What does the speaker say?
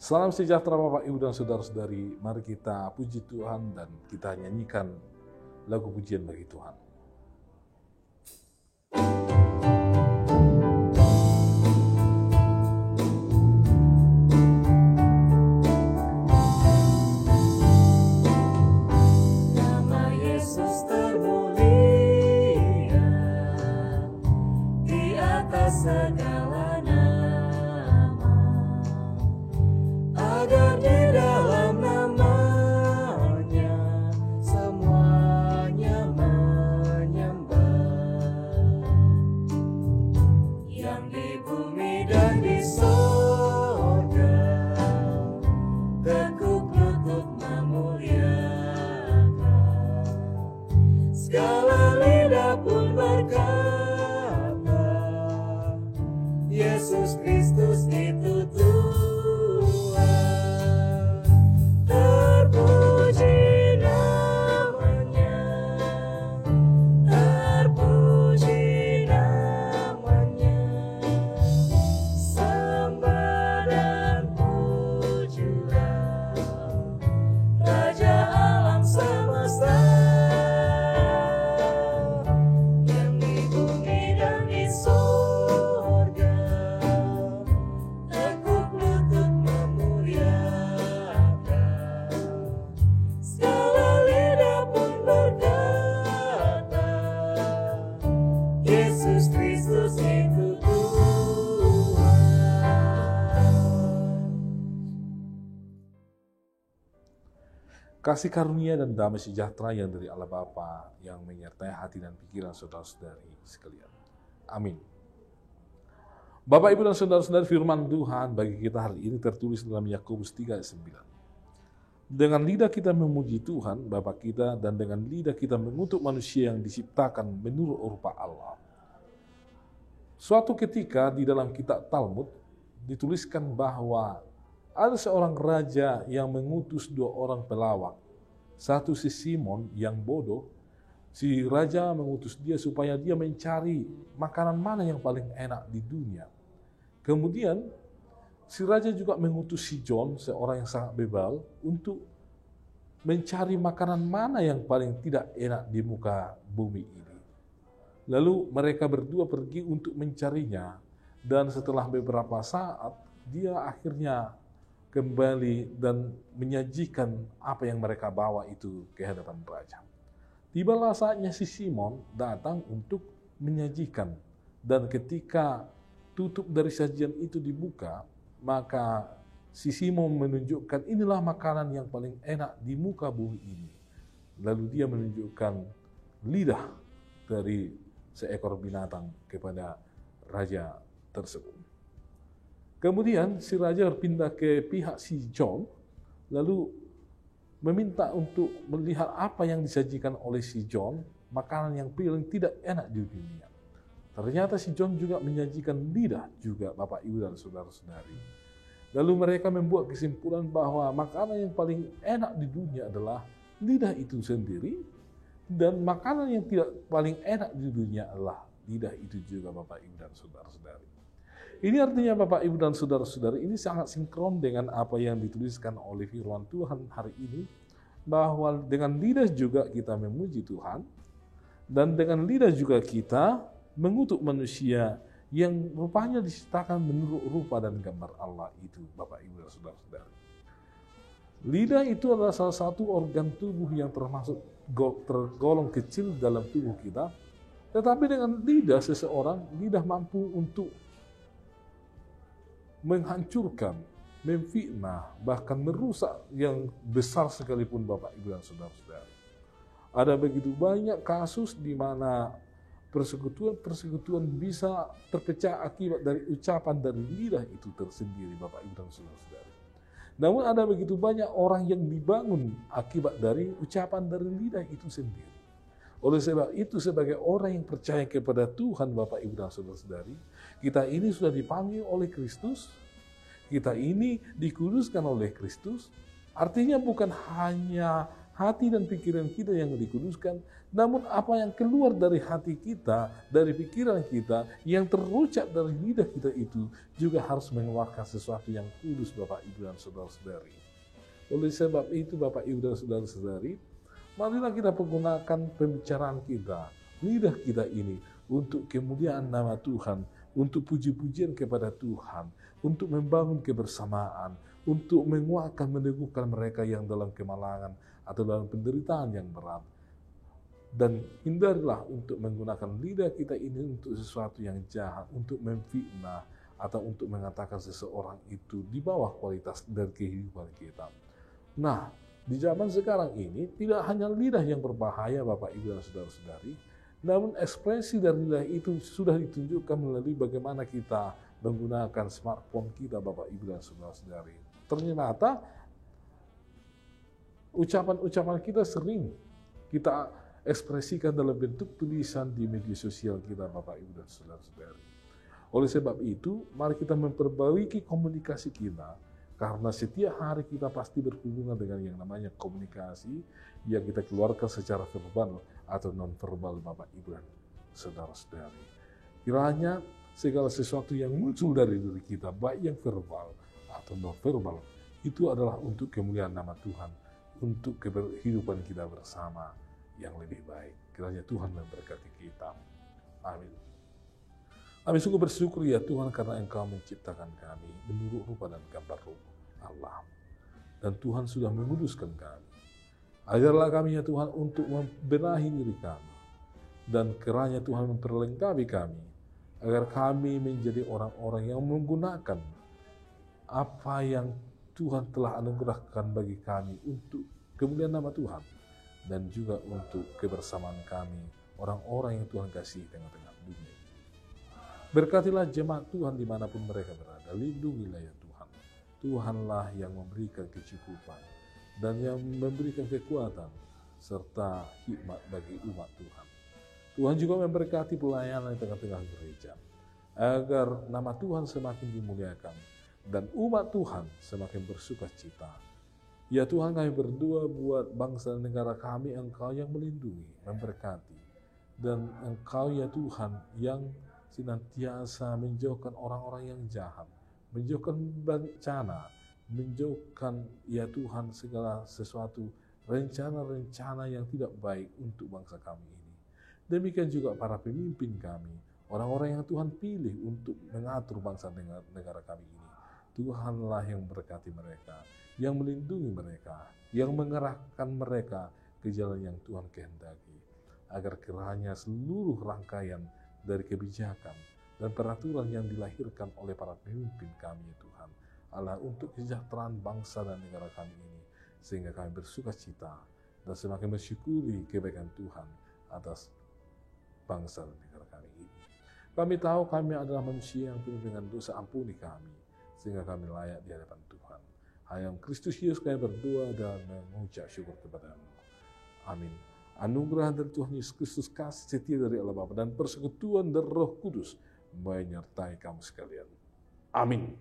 Salam sejahtera Bapak Ibu dan Saudara-saudari. Mari kita puji Tuhan dan kita nyanyikan lagu pujian bagi Tuhan. Segala nama, agar di dalam namanya semuanya menyembah. Yang di bumi dan di sorga tekuk lutut memuliakan. Segala lidah pun berkata, Yesus Kristus itu Tuhan. Terpuji namanya, terpuji namanya. Sembah dan pujilah Raja alam semesta. Yang di bumi dan di sorga Kasih karunia dan damai sejahtera yang dari Allah Bapa yang menyertai hati dan pikiran saudara-saudari sekalian. Amin. Bapak, Ibu, dan saudara-saudari, firman Tuhan bagi kita hari ini tertulis dalam Yakobus 3 ayat 9. Dengan lidah kita memuji Tuhan, Bapa kita, dan dengan lidah kita mengutuk manusia yang diciptakan menurut rupa Allah. Suatu ketika di dalam kitab Talmud dituliskan bahwa ada seorang raja yang mengutus 2 orang pelawak. Satu si Simon yang bodoh, si raja mengutus dia supaya dia mencari makanan mana yang paling enak di dunia. Kemudian si raja juga mengutus si John, seorang yang sangat bebal, untuk mencari makanan mana yang paling tidak enak di muka bumi ini. Lalu mereka berdua pergi untuk mencarinya, dan setelah beberapa saat dia akhirnya kembali dan menyajikan apa yang mereka bawa itu ke hadapan raja. Tibalah saatnya si Simon datang untuk menyajikan, dan ketika tutup dari sajian itu dibuka, maka si Simon menunjukkan inilah makanan yang paling enak di muka bumi ini. Lalu dia menunjukkan lidah dari seekor binatang kepada raja tersebut. Kemudian si raja berpindah ke pihak si John, lalu meminta untuk melihat apa yang disajikan oleh si John, makanan yang paling tidak enak di dunia. Ternyata si John juga menyajikan lidah juga, Bapak, Ibu, dan saudara-saudari. Lalu mereka membuat kesimpulan bahwa makanan yang paling enak di dunia adalah lidah itu sendiri, dan makanan yang tidak paling enak di dunia adalah lidah itu juga, Bapak, Ibu, dan saudara-saudari. Ini artinya Bapak, Ibu, dan saudara-saudari, ini sangat sinkron dengan apa yang dituliskan oleh firman Tuhan hari ini, bahwa dengan lidah juga kita memuji Tuhan, dan dengan lidah juga kita mengutuk manusia yang rupanya diciptakan menurut rupa dan gambar Allah itu, Bapak, Ibu, dan saudara-saudari. Lidah itu adalah salah satu organ tubuh yang tergolong kecil dalam tubuh kita, tetapi dengan lidah seseorang, lidah mampu untuk menghancurkan, memfitnah, bahkan merusak yang besar sekalipun, Bapak, Ibu, dan saudara-saudari. Ada begitu banyak kasus di mana persekutuan bisa terpecah akibat dari ucapan dari lidah itu tersendiri, Bapak, Ibu, dan saudara-saudari. Namun ada begitu banyak orang yang dibangun akibat dari ucapan dari lidah itu sendiri. Oleh sebab itu, sebagai orang yang percaya kepada Tuhan, Bapak, Ibu, dan saudara-saudari, kita ini sudah dipanggil oleh Kristus, kita ini dikuduskan oleh Kristus. Artinya bukan hanya hati dan pikiran kita yang dikuduskan, namun apa yang keluar dari hati kita, dari pikiran kita, yang terucap dari lidah kita itu juga harus mengeluarkan sesuatu yang kudus, Bapak, Ibu, dan saudara-saudari. Oleh sebab itu, Bapak, Ibu, dan saudara-saudari, marilah kita menggunakan pembicaraan kita, lidah kita ini, untuk kemuliaan nama Tuhan, untuk puji-pujian kepada Tuhan, untuk membangun kebersamaan, untuk menguatkan, meneguhkan mereka yang dalam kemalangan atau dalam penderitaan yang berat. Dan hindarilah untuk menggunakan lidah kita ini untuk sesuatu yang jahat, untuk memfitnah, atau untuk mengatakan seseorang itu di bawah kualitas dari kehidupan kita. Nah, di zaman sekarang ini tidak hanya lidah yang berbahaya, Bapak, Ibu, dan saudara-saudari, namun ekspresi dari lidah itu sudah ditunjukkan melalui bagaimana kita menggunakan smartphone kita, Bapak, Ibu, dan saudara-saudari. Ternyata ucapan-ucapan kita sering kita ekspresikan dalam bentuk tulisan di media sosial kita, Bapak, Ibu, dan saudara-saudari. Oleh sebab itu, mari kita memperbaiki komunikasi kita, karena setiap hari kita pasti berhubungan dengan yang namanya komunikasi yang kita keluarkan secara verbal atau non-verbal, Bapak, Ibu, dan saudara-saudari. Kiranya segala sesuatu yang muncul dari diri kita, baik yang verbal atau non-verbal, itu adalah untuk kemuliaan nama Tuhan, untuk kehidupan kita bersama yang lebih baik. Kiranya Tuhan memberkati kita. Amin. Kami sungguh bersyukur ya Tuhan, karena Engkau menciptakan kami menurut rupa dan gambar ruh Allah. Dan Tuhan sudah menguduskan kami. Ajarlah kami ya Tuhan untuk membenahi diri kami. Dan kiranya Tuhan memperlengkapi kami, agar kami menjadi orang-orang yang menggunakan apa yang Tuhan telah anugerahkan bagi kami untuk kemuliaan nama Tuhan, dan juga untuk kebersamaan kami, orang-orang yang Tuhan kasih di tengah-tengah dunia. Berkatilah jemaat Tuhan dimanapun mereka berada, lindungilah ya Tuhan. Tuhanlah yang memberikan kecukupan dan yang memberikan kekuatan serta hikmat bagi umat Tuhan. Tuhan juga memberkati pelayanan di tengah-tengah gereja, agar nama Tuhan semakin dimuliakan dan umat Tuhan semakin bersuka cita. Ya Tuhan, kami berdoa buat bangsa dan negara kami, Engkau yang melindungi, memberkati. Dan Engkau ya Tuhan yang senantiasa menjauhkan orang-orang yang jahat, menjauhkan bencana, menjauhkan ya Tuhan segala sesuatu rencana-rencana yang tidak baik untuk bangsa kami ini. Demikian juga para pemimpin kami, orang-orang yang Tuhan pilih untuk mengatur bangsa negara kami ini. Tuhanlah yang memberkati mereka, yang melindungi mereka, yang mengerahkan mereka ke jalan yang Tuhan kehendaki, agar kiranya seluruh rangkaian dari kebijakan dan peraturan yang dilahirkan oleh para pemimpin kami ya Tuhan, adalah untuk kesejahteraan bangsa dan negara kami ini, sehingga kami bersuka cita dan semakin mensyukuri kebaikan Tuhan atas bangsa dan negara kami ini. Kami tahu kami adalah manusia yang penuh dengan dosa, ampuni kami, sehingga kami layak di hadapan Tuhan. Hanya Kristus Yesus kami berdoa dan mengucap syukur kepada-Mu. Amin. Anugerah dari Tuhan Yesus Kristus, kasih setia dari Allah Bapa, dan persekutuan dari Roh Kudus menyertai kamu sekalian. Amin.